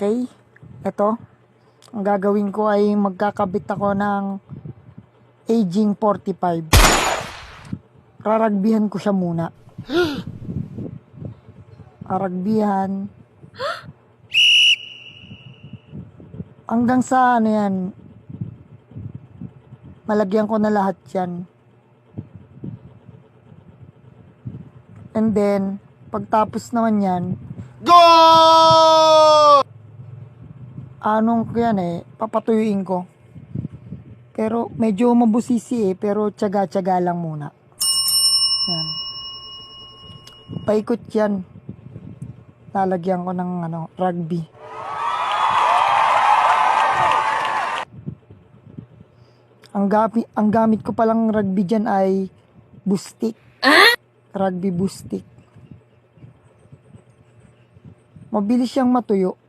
Okay? Ito, ang gagawin ko ay magkakabit ako ng aging 45. Raragbihan ko siya muna. Raragbihan. Hanggang sa ano yan, malagyan ko na lahat yan. And then, pagtapos naman yan, Go! anong ko yan papatuyuin ko. Pero medyo mabusisi pero tiyaga-tiyaga lang muna. Yan. Paikot yan. Lalagyan ko ng rugby. Ang gamit ko palang rugby dyan ay boostik. Rugby boostik. Mabilis siyang matuyo.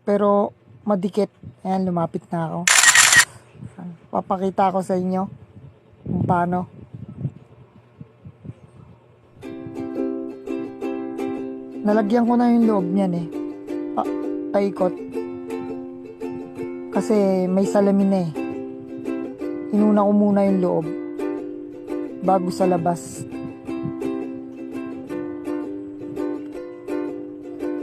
Pero madikit. Ayan, lumapit na ako. Papakita ko sa inyo kung paano. Nalagyan ko na yung loob niyan paikot. Kasi may salamin na Inuna ko muna yung loob bago sa labas.